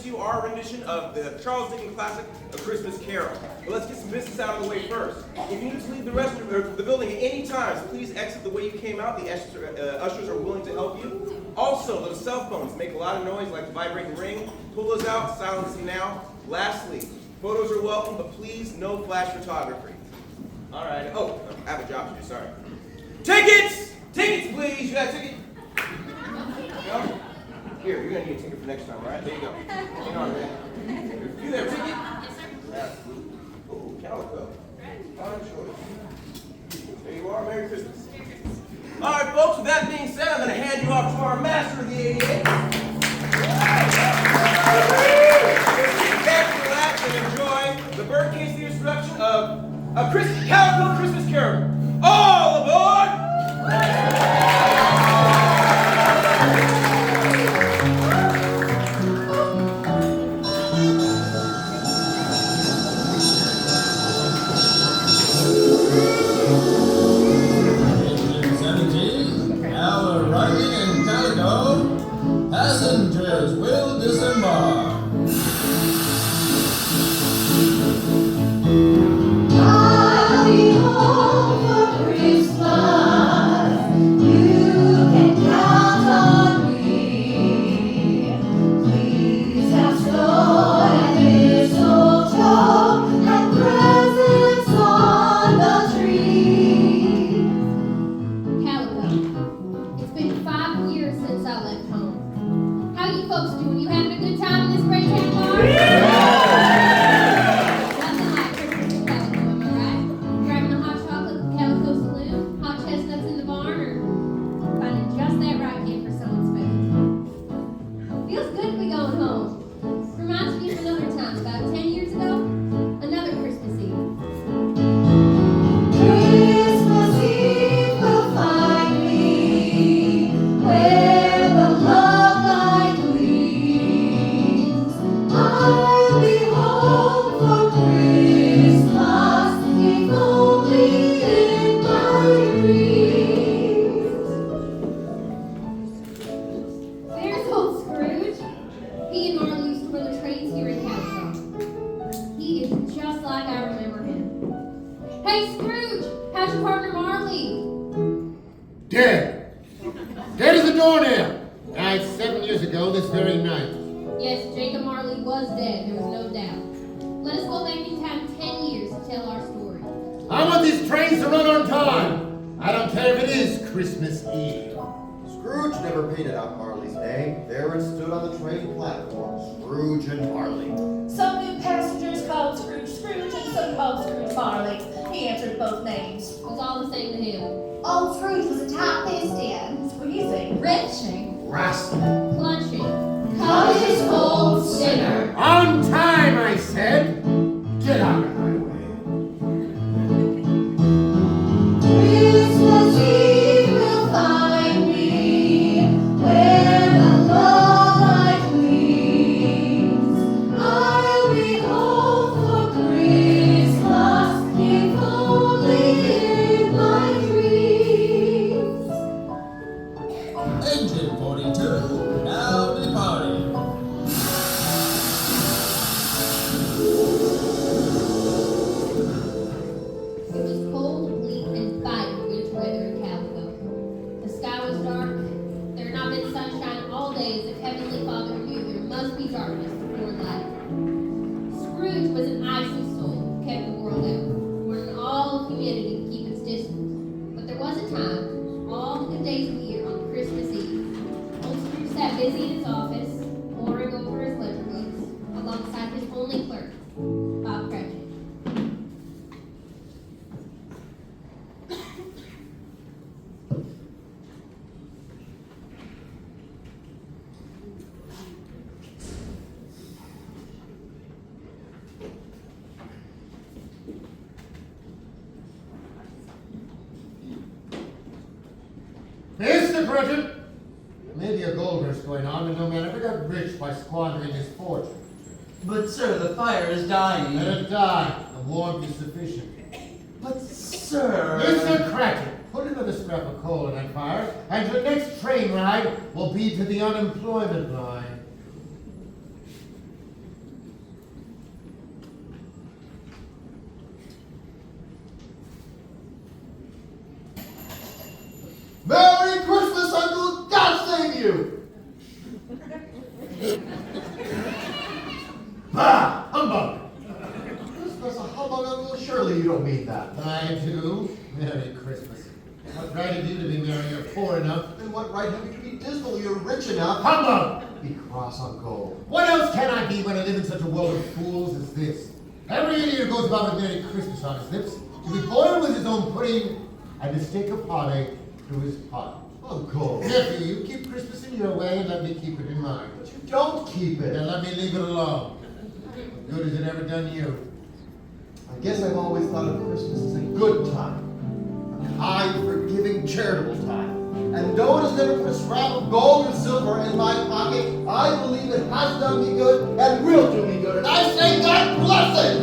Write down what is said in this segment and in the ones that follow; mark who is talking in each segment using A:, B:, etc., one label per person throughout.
A: you our rendition of the Charles Dickens classic, A Christmas Carol. But let's get some business out of the way first. If you need to leave the building at any time, please exit the way you came out. The ushers are willing to help you. Also, those cell phones make a lot of noise, like the vibrating ring. Pull those out, silence them now. Lastly, photos are welcome, but please no flash photography. All right. Oh, I have a job to do, sorry. Tickets! Tickets, please. You got a ticket? No? Here, you're going to need a ticket for next time, all right? There you go. Hang on, man. You there, ticket? Yes, sir. Oh, Calico. Fine choice. There you are. Merry Christmas. All right, folks, with that being said, I'm going to hand you off to our master of the 88. Sit back, relax, and enjoy the birdcage theater production of A Calico Christmas Carol. All aboard!
B: Now arriving in Calico, passengers will disembark.
C: I'll be home for Christmas. You can count on me. Please have snow and mistletoe and presents on the tree.
D: Calico, it's been 5 years since I left home. How you folks doing? You having a good time in this great town bar? Nothing like Christmas in Calico, am I right? Grabbing a hot chocolate at the Calico Saloon, hot chestnuts in the barn, or finding just that right gift for someone special. Feels good to be going home. Reminds me of another time, about 10 years ago, another Christmas Eve.
C: Christmas Eve will find me where the love light gleams. I'll be home for Christmas, if only in my dreams.
D: There's old Scrooge. He and Marley used to run the trains here in Calico. He is just like I remember him. Hey Scrooge, how's your partner Marley?
E: Dead. Dead as a doornail. Died 7 years ago this very night.
D: Yes, Jacob Marley was dead, there was no doubt. Let us go back in time 10 years to tell our story.
E: I want these trains to run on time. I don't care if it is Christmas Eve.
F: Scrooge never painted out Marley's name. There it stood on the train platform, Scrooge and Marley.
G: Some new passengers called Scrooge Scrooge and some called Scrooge Marley. He answered both names.
D: It was all the same to him.
C: Old Scrooge was a top-fisted,
G: Squeezing,
C: wrenching,
E: Rascal.
D: Clutching.
C: covetous old sinner.
E: On time, I said. Get out of my way.
C: Christmas Eve will find me where the love light gleams. I'll be home for Christmas, if only in my dreams.
B: Engine 42, now departing.
D: It was cold, bleak, and biting winter weather in Calico. The sky was dark. There had not been sunshine all day, as if Heavenly Father knew there must be darkness before light. Scrooge was an icy soul who kept the world out, wanting all of humanity to keep its distance. But there was a time, all the good days of the year, on Christmas Eve. Old Scrooge sat busy in his office, poring over his ledger books, alongside his only clerk, Bob Cratchit.
E: Mr. Cratchit, there may be a gold rush going on, but no man ever got rich by squandering his fortune.
H: But sir, the fire is dying.
E: Let it die. The warmth is sufficient.
H: But sir...
E: Mr. Cratchit, put another scrap of coal in that fire, and your next train ride will be to the unemployment line. poor enough.
F: Then what right have you to be dismal? You're rich enough.
E: Humbug!
F: Be cross, Uncle.
E: What else can I be when I live in such a world of fools as this? Every idiot goes about with Merry Christmas on his lips, to be boiled with his own pudding, and to stick a parley through his pot.
F: Uncle.
E: Nephew, you keep Christmas in your way and let me keep it in mine.
F: But you don't keep it.
E: Then let me leave it alone. What good has it ever done you?
F: I guess I've always thought of Christmas as a good time. A kind, forgiving, charitable time. And though it has never put a scrap of gold or silver in my pocket, I believe it has done me good and will do me good. And I say God bless it!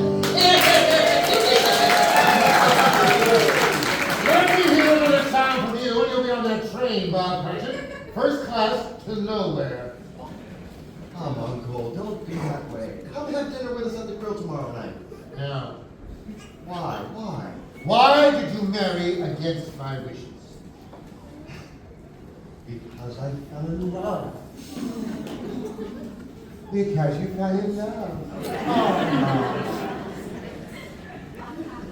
E: Let me hear a little sound from you and you'll be on that train, Bob Cratchit. First class to nowhere.
F: Come, Uncle, don't be that way. Come have dinner with us at the grill tomorrow night.
E: Now,
F: Why?
E: why did you marry against my wishes?
F: Because I fell in love.
E: Because you fell in love.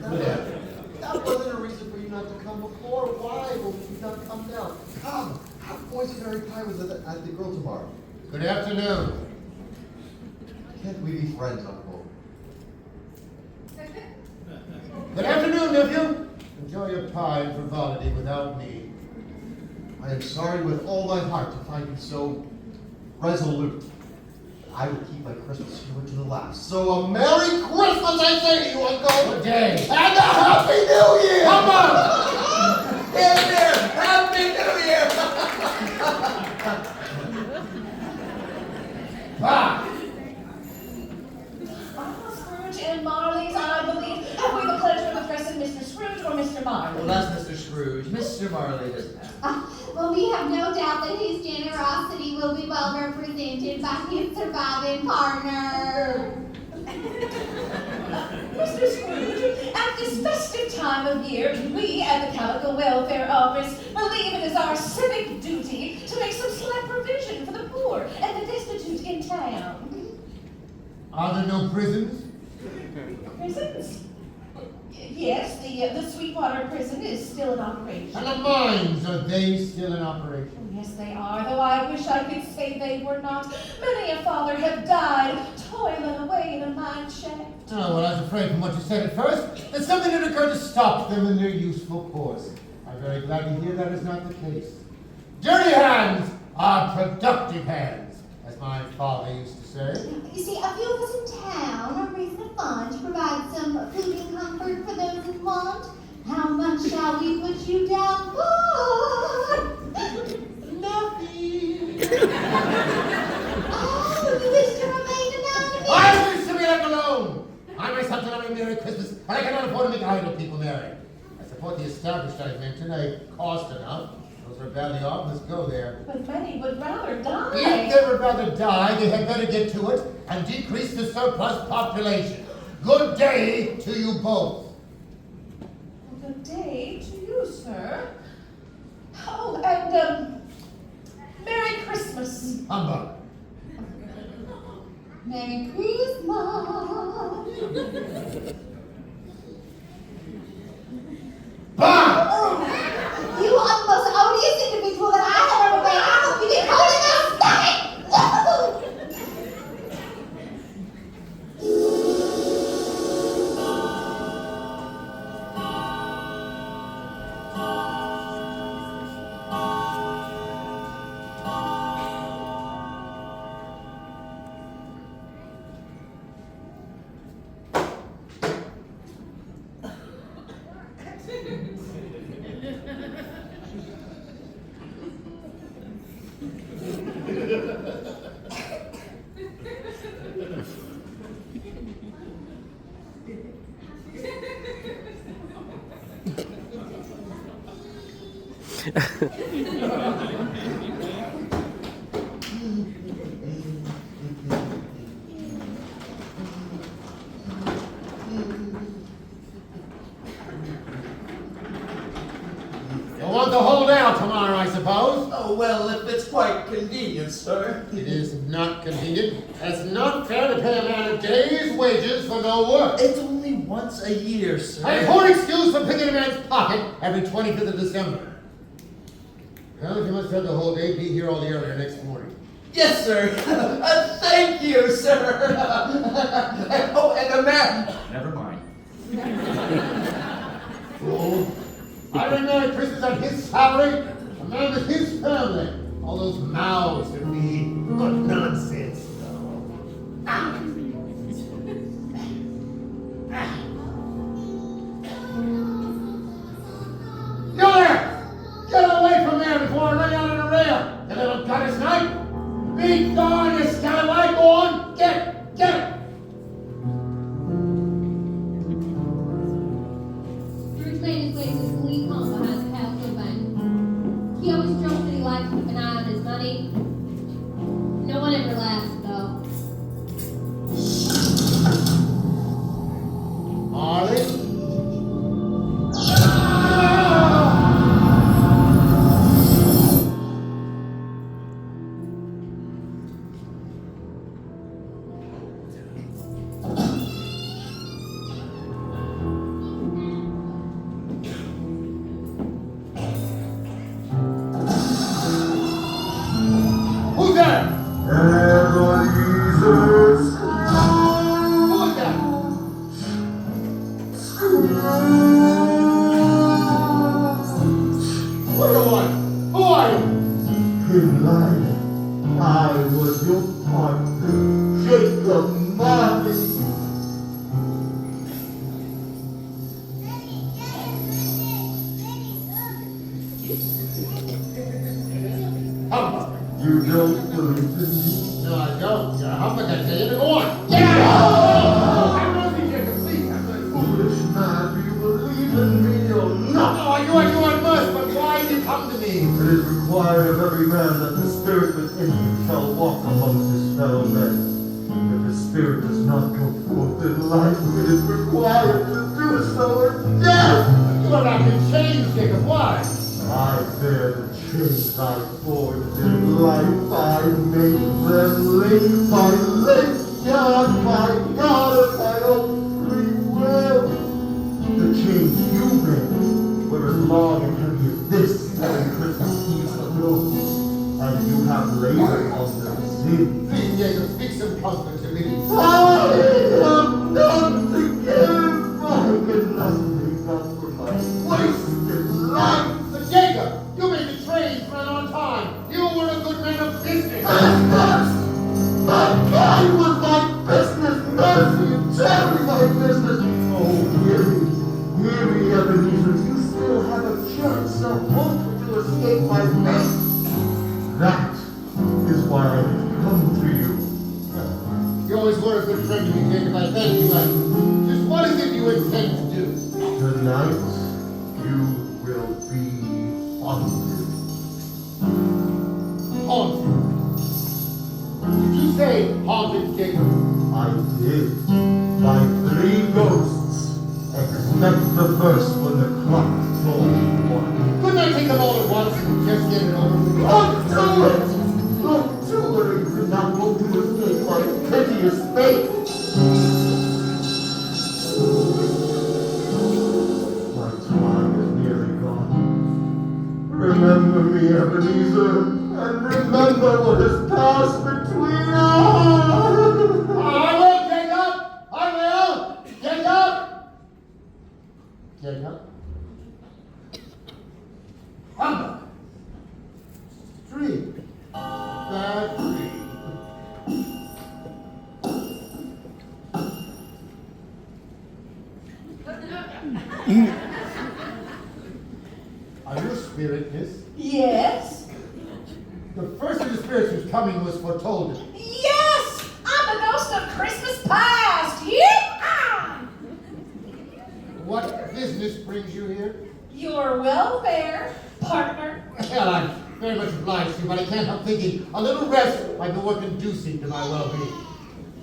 F: Whatever. That wasn't a reason for you not to come before. Why will you not come now? Come, have boysenberry pie with us at the grill tomorrow.
E: Good afternoon.
F: Can't we be friends, Uncle?
E: Good afternoon, nephew. Enjoy your pie and frivolity without me.
F: I am sorry with all my heart to find you so resolute. I will keep my Christmas spirit to the last. So a Merry Christmas, I say to you, Uncle!
E: Good day.
F: And a Happy New Year!
E: Come on!
H: Here, here! Happy New Year!
E: Ah!
G: Uncle Scrooge and Marley's, I believe. Have we the pleasure of addressing Mr. Scrooge or Mr. Marley?
H: Well, that's Mr. Scrooge. Mr. Marley doesn't have.
C: Well, we have no doubt that his generosity will be well represented by his surviving partner.
G: Mr. Scrooge, at this festive time of year, we at the Calico Welfare Office believe it is our civic duty to make some slight provision for the poor and the destitute in town.
E: Are there no prisons?
G: Prisons? Yes, the Sweetwater prison is still in operation.
E: And the mines, are they still in operation?
G: Yes, they are, though I wish I could say they were not. Many a father have died toiling away in a mine shaft.
E: Oh, well, I was afraid from what you said at first that something had occurred to stop them in their useful course. I'm very glad to hear that is not the case. Dirty hands are productive hands, as my father used to say.
C: You see, a few of us in town are raising a fund to provide some food and comfort for those in want. How much shall we put you down for? Nothing. Oh, you wish to remain anonymous?
E: I wish to be left alone! I myself do not have a Merry Christmas, and I cannot afford to make idle people merry. I support the established I mentioned, they cost enough. Those who are badly off must go there.
G: But many would rather die.
E: If they would rather die, they had better get to it and decrease the surplus population. Good day to you both.
G: Good day to you, sir. Oh, and, Merry Christmas.
E: Humbug.
C: Merry Christmas.
E: Bah!
C: Oh, you are the most odious individual that I have ever met. I hope you get cold enough. Stop it!
E: You'll want to hold out tomorrow, I suppose.
H: Oh, well, if it's quite convenient, sir.
E: It is not convenient. It's not fair to pay a man a day's wages for no work.
H: It's only once a year, sir.
E: A poor excuse for picking a man's pocket every 25th of December. Well, if you must have the whole day, be here all the earlier next morning.
H: Yes, sir. Thank you, sir. Oh, and the man. Never mind.
E: Fool. I ran Merry Christmas on his salary, a man with his family. All those mouths to feed. What nonsense. Ah. You there! Get away from there before I run you out on the rail, you little goddess knight! Be gone, you scallywag! Go on! Get it!
D: Scrooge made his way to his bleak home behind the Calico Bank. He always joked that he liked to keep an eye on his money. No one ever laughed, though.
E: Marley? Who's there?
B: Ebenezer
E: Who is that? What do you want? Who are you?
B: In life, I was your partner, Jacob Marley.
E: Humbug.
B: You don't believe in me?
E: No, I don't. You're a humbug, I tell you. Go on. Get out! Have mercy, Jacob, please. Have mercy.
B: Foolish man, do you believe in me or not?
E: No, I must, but why did you come to me?
B: It is required of every man that the spirit within him shall walk amongst his fellow men. If the spirit does not go forth in life, it is required to do so in death.
E: You are not in chains, Jacob. Why?
B: I bear the chains I forged in life. I make them link by link, God by God, of my own free will. The chains you bear were as long and heavy as this 7 Christmas Eves ago, and you have labored on them since.
E: Please, Jacob, speak some comfort to me.
B: I have none to give. I cannot make up for my wasted life.
E: But Jacob, you made the trains run on time. You were a good man of business.
B: My God was my business, mercy and charity my business. Oh, hear me, Ebenezer, you still have a chance, a hope to escape my fate. That is why I have come to you.
E: You always were a good friend to me, Jacob. I thank you. Just what is it you intend to do?
B: Tonight, you will be haunted.
E: Haunted. Did you say haunted, Jacob?
B: I did. By 3 ghosts. Expect the first when the clock tolls 1.
E: Couldn't I take them all at once and just get it over with?
B: Don't do it! Don't do it, or you could not hope to escape my piteous fate. My time is nearly gone. Remember me, Ebenezer, and remember what has passed between us.
E: I will, Jacob! I will! Jacob! Jacob? Humbug! 3. Bad 3. Are you a spirit, miss?
G: Yes?
E: The first of the spirits whose coming was foretold.
G: Yes! I'm the ghost of Christmas past! Yee-haw!
E: What business brings you here?
G: Your welfare, partner.
E: Well, I'm very much obliged to you, but I can't help thinking a little rest might be more conducive to my well-being.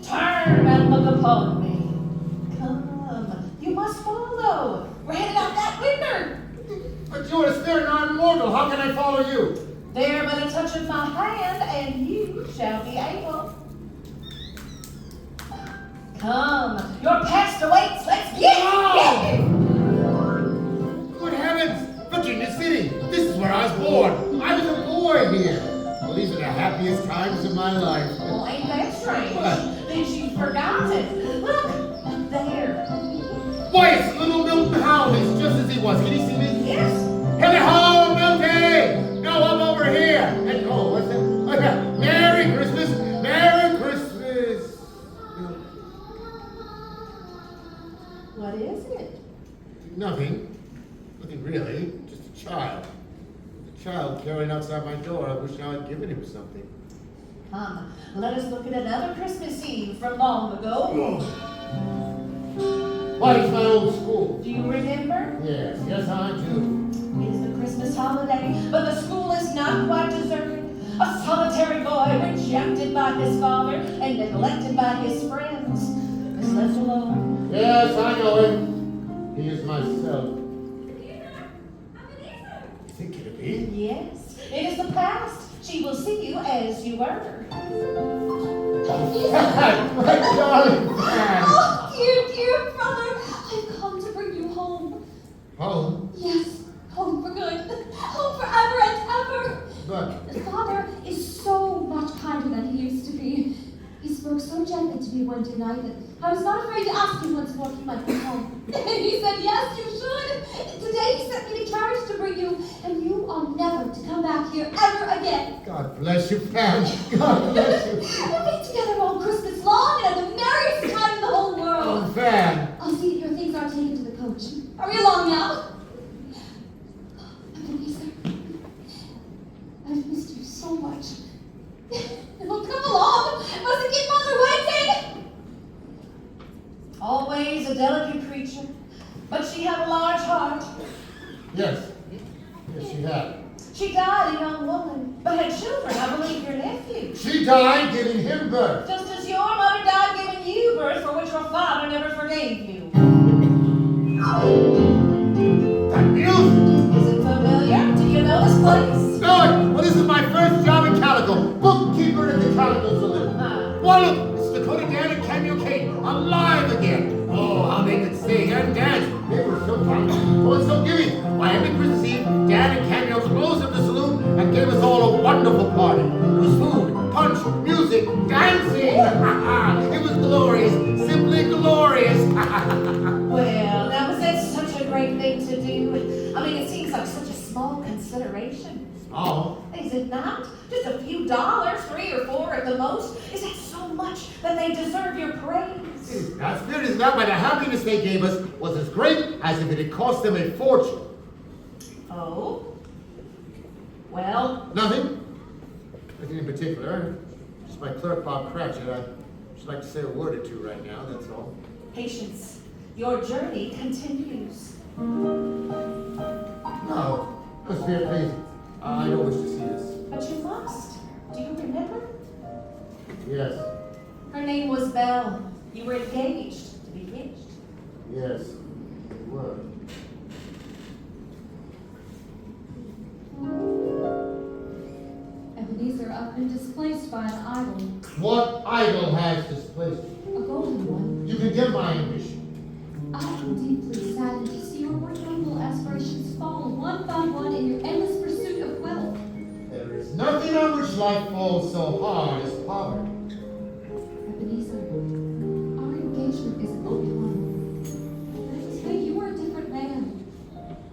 G: Turn and look upon me. Come, you must follow. We're headed out that window.
E: But you are a spirit and I'm mortal. How can I follow you?
G: There but a touch of my hand, and you shall be able. Come, your past awaits. Let's get
E: Good heavens! Virginia City! This is where I was born. I was These are the happiest times of my life.
G: Well, ain't that strange?
E: What?
G: That you've forgotten. Look, up there.
E: Why, it's little Milton Howell. He's just as he was. Can you see me?
G: Yes.
E: Hilly ho, Milty! No, I'm over here. And oh, what's that? Oh, yeah. Merry Christmas! Merry Christmas!
G: What is it?
E: Nothing. Nothing really. Just a child. A child carrying outside my door. I wish I had given him something.
G: Come, let us look at another Christmas Eve from long ago.
E: Why, it's my old school.
G: Do you remember?
E: Yes, yes, I do.
G: It is the Christmas holiday, but the school is not quite deserted. A solitary boy rejected by his father and neglected by his friends is left alone.
E: Yes, I know him. He is myself. You think it'd be?
G: Yes, it is the past. She will see you as you were.
E: My darling Fan.
C: Oh, dear brother, I've come to bring you home.
E: Home?
C: Yes, home for good, home forever and ever.
E: But
C: Father is so much kinder than he used to be. He spoke so gently to me one day night that I was not afraid to ask him once more if he might come home. And he said, yes, you should. Today he sent me the carriage to bring you, and you are never to come back here ever again.
E: God bless you, Fan. God bless you.
C: We'll be together all Christmas long and have the merriest time in the whole world.
E: Oh, Fan.
C: I'll see that your things are taken to the coach. Hurry along now. Ebenezer, I've missed you so much. Oh, come along. Mustn't keep Mother waiting.
G: Always a delicate creature, but she had a large heart.
E: Yes. Yes, she had.
G: She died a young woman, but had children, I believe your nephew.
E: She died giving him birth.
G: Just as your mother died giving you birth, for which your father never forgave you.
E: That music.
G: Is it familiar? Do you know this place?
E: No, well, this is my first job in Calico. Bookkeeper at the Calico Saloon. Well, look, it's Dakota Dan and Cameo Kate alive again. Oh, how they could sing and dance. They were so talented. Oh, so giving. Why, every Christmas Eve, Dan and Cameo closed up the saloon and gave us all a wonderful party. There was food, punch, music, dancing. It was glorious, simply glorious.
G: Well, now was that such a great thing to do? I mean, it seems like such a small consideration.
E: Oh,
G: Is it not? Just a few dollars, 3 or 4 at the most. Is that so much that they deserve your praise?
E: that's good as that, but the happiness they gave us was as great as if it had cost them a fortune.
G: Oh? Well,
E: Nothing? Nothing in particular. Just my clerk, Bob Cratchit. I'd just like to say a word or two right now, that's all.
G: patience. Your journey continues.
E: No, Miss Spear, please. I don't wish to see this.
G: But you must. Do you remember?
E: Yes,
G: Her name was Belle. You were engaged to be hitched.
E: yes, we were.
C: Ebenezer, I've been displaced by an idol,
E: What idol has displaced you?
C: a golden one.
E: You condemn my ambition.
C: I am deeply saddened to see your more noble aspirations fall one by one in your endless pursuit of wealth.
E: There is nothing on which life falls so hard as poverty.
C: Ebenezer, our engagement is an open one. But it was when you were a different man.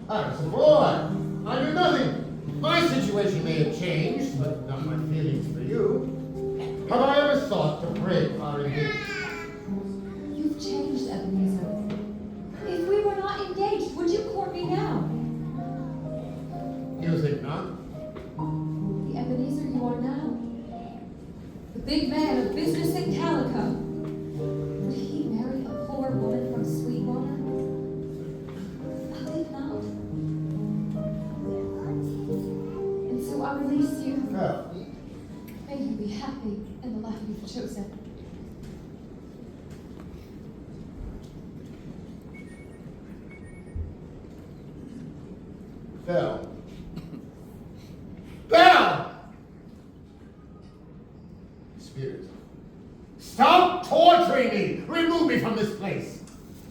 E: I was a boy. I knew nothing. My situation may have changed, but not my feelings for you. Have I ever thought to break our engagement?
C: You've changed, Ebenezer. If we were not engaged, would you court me now?
E: You think not?
C: The Ebenezer you are now. The big man of business in Calico. Would he marry a poor woman from Sweetwater? I think not. And so I release you.
E: No.
C: May you be happy in the life you've chosen.
E: Belle. Belle! Spirit. Stop torturing me! Remove me from this place!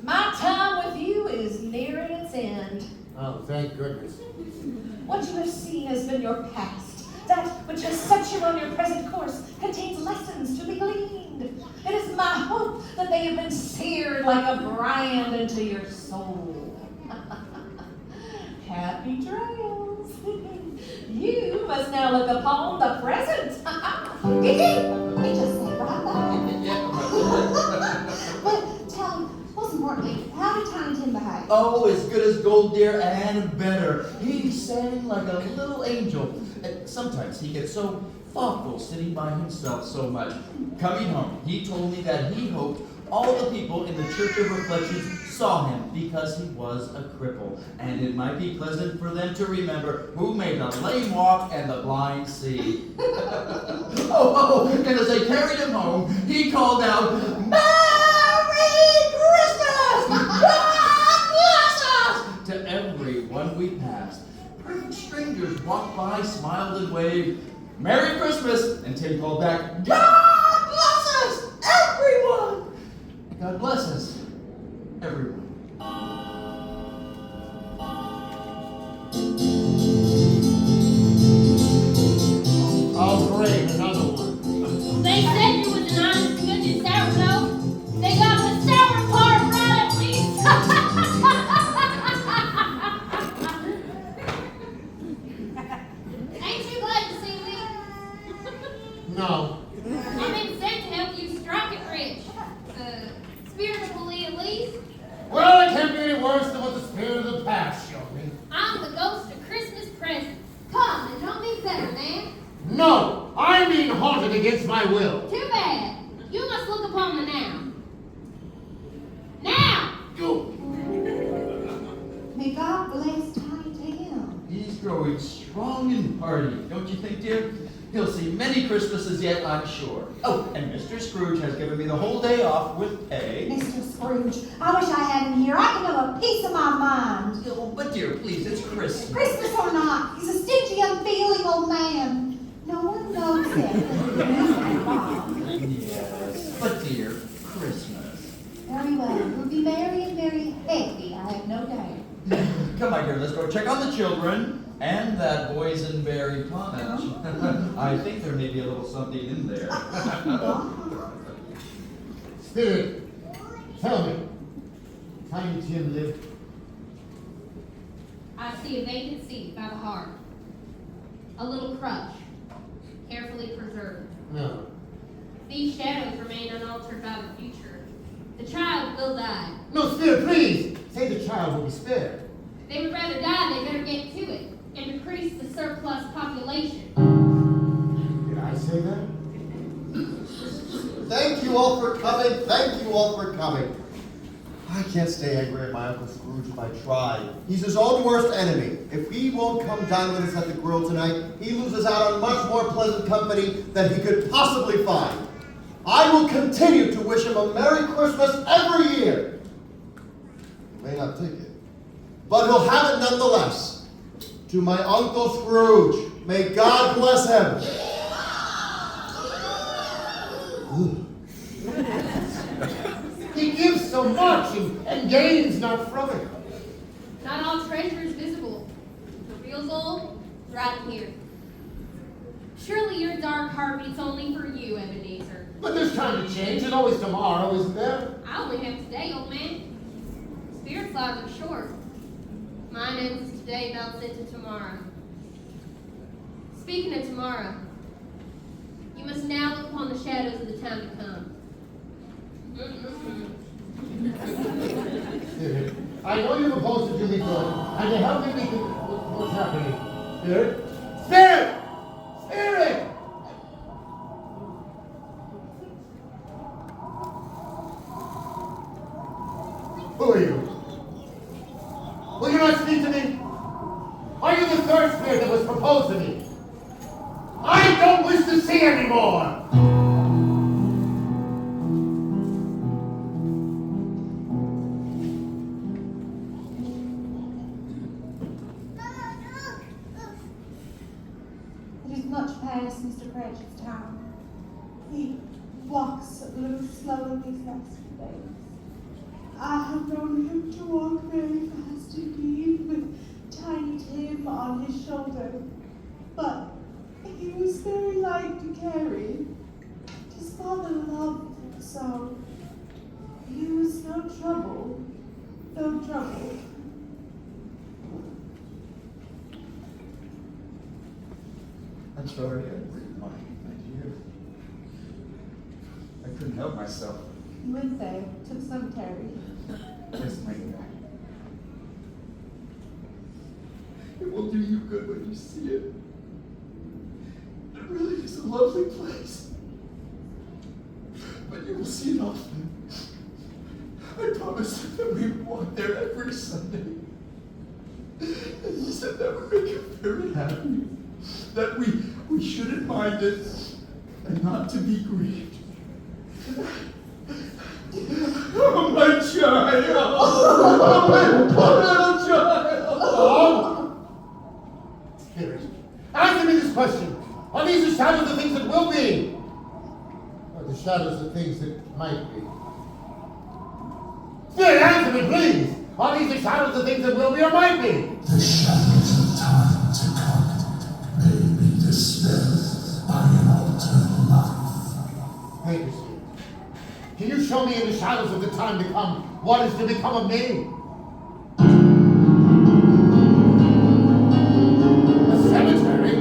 G: My time with you is nearing its end.
E: Oh, thank goodness.
G: What you have seen has been your past. That which has set you on your present course, contains lessons to be gleaned. It is my hope that they have been seared like a brand into your soul. Happy trails. You must now look upon the present.
C: He just said right there. But tell him, most importantly, how did Tiny Tim behave?
H: Oh, as good as gold, dear, and better. He sang like a little angel. And sometimes he gets so thoughtful sitting by himself so much. Coming home, he told me that he hoped all the people in the Church of Reflections saw him because he was a cripple, and it might be pleasant for them to remember who made the lame walk and the blind see. Oh, and as they carried him home, he called out, "Merry Christmas! God bless us!" to everyone we passed. Perfect strangers walked by, smiled and waved, "Merry Christmas!" And Tim called back, "God bless us, everyone!" God bless us, everyone.
E: Oh, great, another one.
D: They said you was an honest to goodness sourdough. They got the sour part right at least. Ain't you glad to see me?
E: No.
D: I've been sent to help you strike it rich. Spiritually at least.
E: Well, it can't be any worse than what the spirit of the past showed me.
D: I'm the ghost of Christmas present. Come, and don't be better, man.
E: No, I'm being haunted against my will.
D: Too bad. You must look upon the now. Now!
C: May God bless Tiny Tim.
H: He's growing strong and hearty, don't you think, dear? He'll see many Christmases yet, I'm sure. Oh, and Mr. Scrooge has given me the whole day off with pay.
C: Mr. Scrooge, I wish I had him here. I can have a piece of my mind.
H: Oh, but dear, please, it's Christmas.
C: Christmas or not, he's a stingy, unfeeling old man. No one knows it.
H: Yes, but dear, Christmas.
C: Very well. We'll be merry and very happy, I have no doubt.
H: Come, my dear, let's go check on the children and that boysenberry punch. I think there may be a little something in there.
E: Spirit, tell me, Tiny Tim lived?
D: I see a vacant seat by the hearth. A little crutch, carefully preserved.
E: No.
D: These shadows remain unaltered by the future. The child will die.
E: No, Spirit, please! Say the child will be spared.
D: They would rather die, they better get to it and decrease the surplus population.
E: Did I say that?
F: Thank you all for coming. Thank you all for coming. I can't stay angry at my Uncle Scrooge if I try. He's his own worst enemy. If he won't come dine with us at the grill tonight, he loses out on much more pleasant company than he could possibly find. I will continue to wish him a Merry Christmas every year. He may not take it, but he'll have it nonetheless. To my Uncle Scrooge, may God bless him.
E: He gives so much and gains not from it.
D: Not all treasure is visible. The real gold is right here. Surely your dark heart beats only for you, Ebenezer.
E: But there's time to change. There's always tomorrow, isn't there?
D: I only have today, old man. Spirit's lives are short. Mine ends today, thou sent to tomorrow. Speaking of tomorrow, you must now look upon the shadows of the time to come.
E: Spirit, I know you're supposed to do me good, and to help me make what's happening. Spirit? Spirit! Spirit! Who are you? Will you not speak to me? Are you the third spirit that was proposed to me? I don't wish to see anymore!
C: It is much past Mr. Cratchit's time. He walks a little slower these last few days. I have known him to walk very fast indeed with Tiny Tim on his shoulder. But he
G: He was very light to carry. His father loved him so. He was no trouble. No trouble.
H: I'm sorry, my dear. I couldn't help myself.
G: He went there, took some Terry.
H: Yes, my dear. It will do you good when you see it. It really is a lovely place. But you will see it often. I promised that we would walk there every Sunday. And he said that would make him very happy. That we shouldn't mind it and not to be grieved. Oh, my child! Oh, my little child!
E: Spirit, answer me this question. Are these the shadows of things that will be? Or the shadows of things that might be? Spirit, answer me, please. Are these the shadows of things that will be or might be?
B: The shadows of time to come may be dispelled by an altered life.
E: Thank you, Spirit. Can you show me in the shadows of the time to come what is to become of me? A cemetery?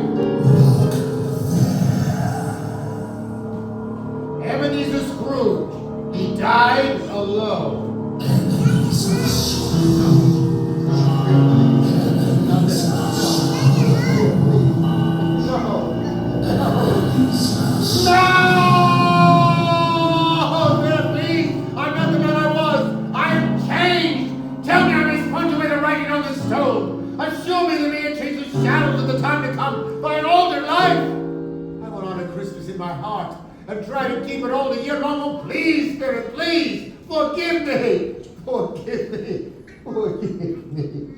E: Ebenezer Scrooge. He died alone.
B: Ebenezer Scrooge.
E: Assure me that may it change the shadows of the time to come by an altered life. I want on a Christmas in my heart and try to keep it all the year long. Oh, please, Spirit, please, forgive me. Forgive me. Forgive me.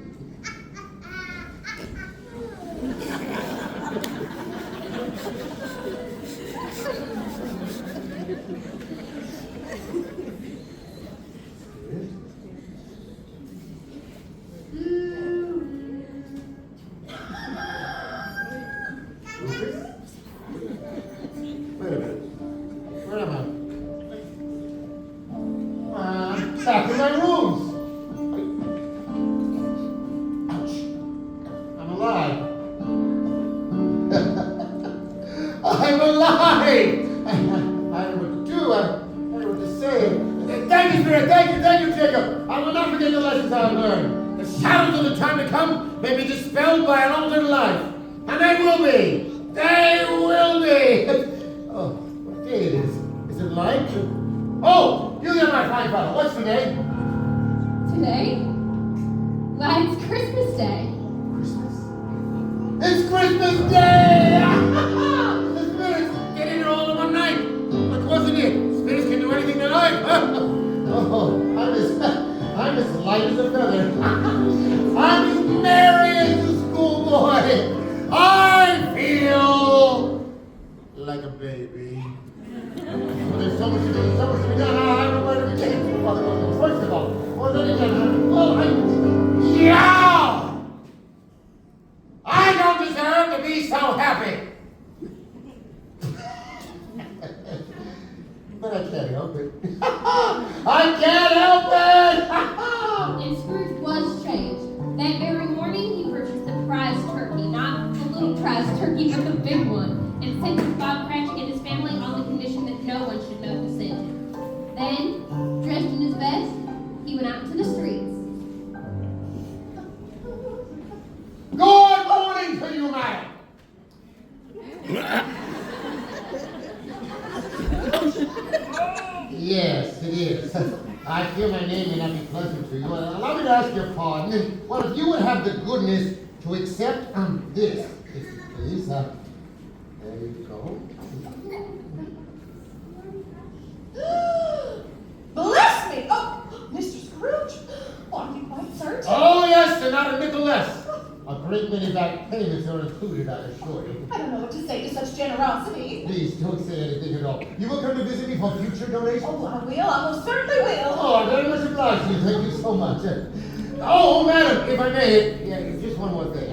E: Back in my rooms. Ouch. I'm alive. I'm alive. I don't know what to do. I don't know what to say. Thank you, Spirit. Thank you, Jacob. I will not forget the lessons I've learned. The shadows of the time to come may be dispelled by an altered life. And they will be. They will be. Oh, what day it is? Is it light? Oh, you there, my fine fellow. What's today?
D: Today? Why, it's Christmas Day.
E: Christmas? It's Christmas Day! The spirits get in here all in one night. But wasn't it? Spirits can do anything they like. Oh, I'm as light as a feather. I'm as merry as a schoolboy. I feel like a baby. There's so much to do, so much to be done. I don't know where to begin. First of all, yeah! I don't deserve to be so happy. But I can't help it. I can't help it!
D: And Scrooge was changed. That very morning, he purchased the prize turkey, not the little prize turkey, but the big one, and sent it to Bob Cratchit and his family on the condition that no one should know who sent it. Then, dressed in his best, he went out into the streets.
E: Good morning to you, madam. Yes, it is. I fear my name may not be pleasant to you. Allow me to ask your pardon. And, well, if you would have the goodness to accept this, if you please. There you go.
G: Bless me! Oh, Mr. Scrooge! Are you quite certain?
E: Oh, yes, and not a nickel less. A great many back payments are included, I assure you.
G: I don't know what to say to such generosity.
E: Please don't say anything at all. You will come to visit me for future donations?
G: Oh, I will. I most certainly will.
E: Oh, I'm very much obliged to you. Thank you so much. Oh, madam, if I may, yeah, just one more thing.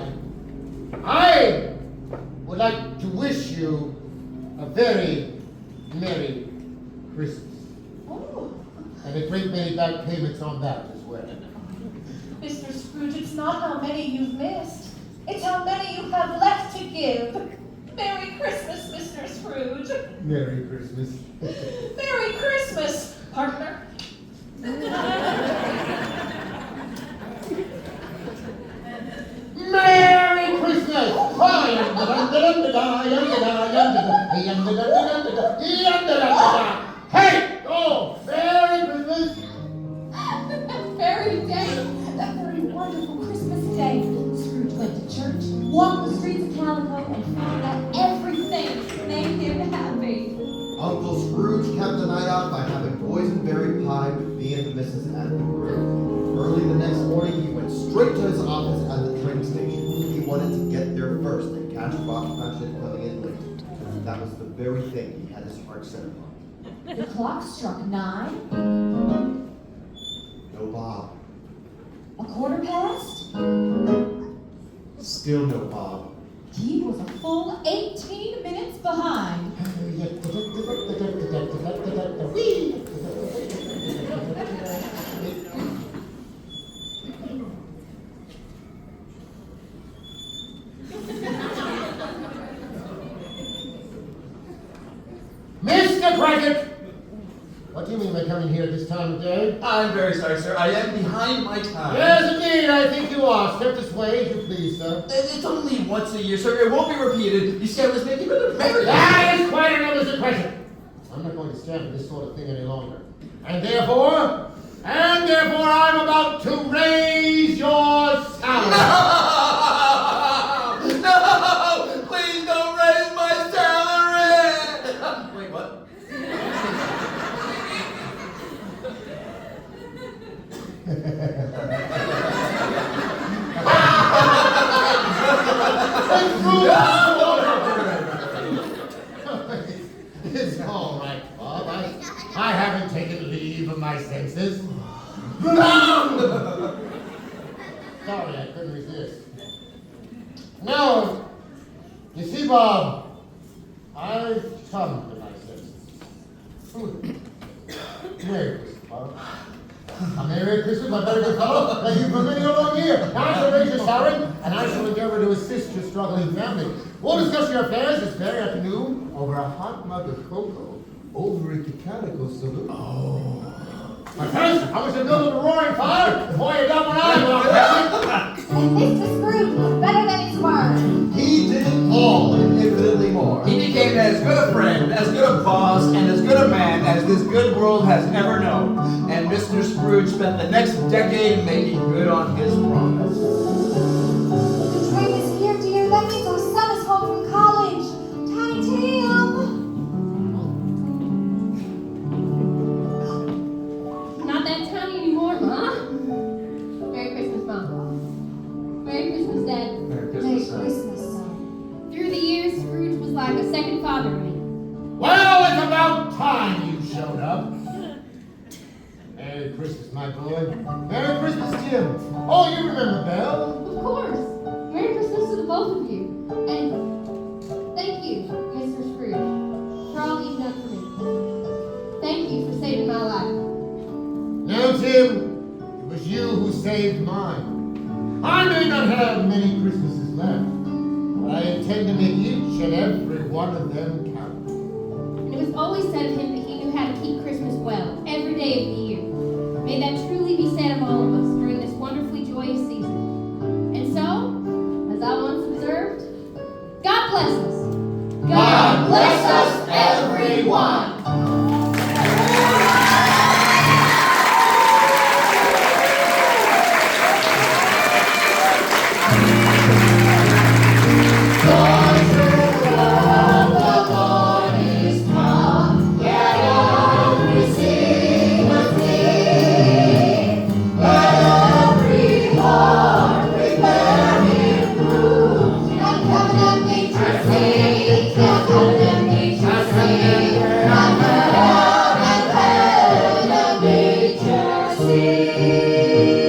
E: I would like to wish you a very Merry Christmas.
G: Oh,
E: And a great many back payments on that as well.
G: Mr. Scrooge, it's not how many you've missed. It's how many you have left to give. Merry Christmas, Mr. Scrooge.
E: Merry Christmas.
G: Merry Christmas, partner.
E: Merry Christmas! Hey! Oh, Merry Christmas!
C: That very day, that very wonderful Christmas day, Scrooge went to church, walked the streets of Calico, and found that everything made him happy.
F: Uncle Scrooge kept the night out by having boysenberry pie with me and the missus at the grill. Early the next morning, he went straight to his office at the train station. He wanted to get there first and catch Cratchit coming in late. That was the very thing he had his heart set upon.
C: The clock struck 9,
F: No Bob.
C: a quarter past.
F: Still no Bob.
C: He was a full 18 minutes behind.
E: Mr. Cratchit! What do you mean by coming here at this time of day?
H: I'm very sorry, sir. I am behind my time.
E: Yes, indeed, I think you are. Step this way, if you please, sir.
H: It's only once a year, sir. It won't be repeated. You see, I was making a very...
E: That is quite enough, Mr. Cratchit. I'm not going to stand for this sort of thing any longer. And therefore, I'm about to raise your salary.
H: No! Please don't raise my salary! Wait, what?
E: It's all right, Bob. I haven't taken leave of my senses. Sorry, I couldn't resist. No, you see, Bob, I've come to my senses. Merry Christmas, Bob. A Merry Christmas, my very good fellow, like you've been many a long year. Now I shall raise your salary, and I shall endeavor to assist your struggling family. We'll discuss your affairs this very afternoon over a hot mug of cocoa over at the Calico Saloon. Oh. But first, I wish to build a roaring fire before you got one eye.
C: And Mr. Scrooge was better than his word.
F: He did it all and infinitely more.
H: He became as good a friend, as good a boss, and as good a man as this good world has ever known. And Mr. Scrooge spent the next decade making good on his promise.
C: The train is here, dear. That means our son is home from college. Tiny Tim.
D: Not that tiny anymore, huh? Merry Christmas, Mom. Merry Christmas, Dad.
H: Merry
C: Merry
H: Christmas, son.
C: Christmas, son.
D: Through the years, Scrooge was like a second father to me.
E: Well, it's about time you showed up. Merry Christmas, my boy. Merry Christmas, Tim. Oh, you remember Belle?
D: Of course. Merry Christmas to the both of you. And thank you, Mr. Scrooge, for all you've done for me. Thank you for saving my life.
E: No, Tim. It was you who saved mine. I may not have many Christmases left, but I intend to make each and every one of them count.
D: And it was always said of him that he knew how to keep Christmas well, every day of the year. May that truly be said of all of us during this wonderfully joyous season. And so, as I once observed, God bless us.
C: God bless us, everyone.
B: Sing.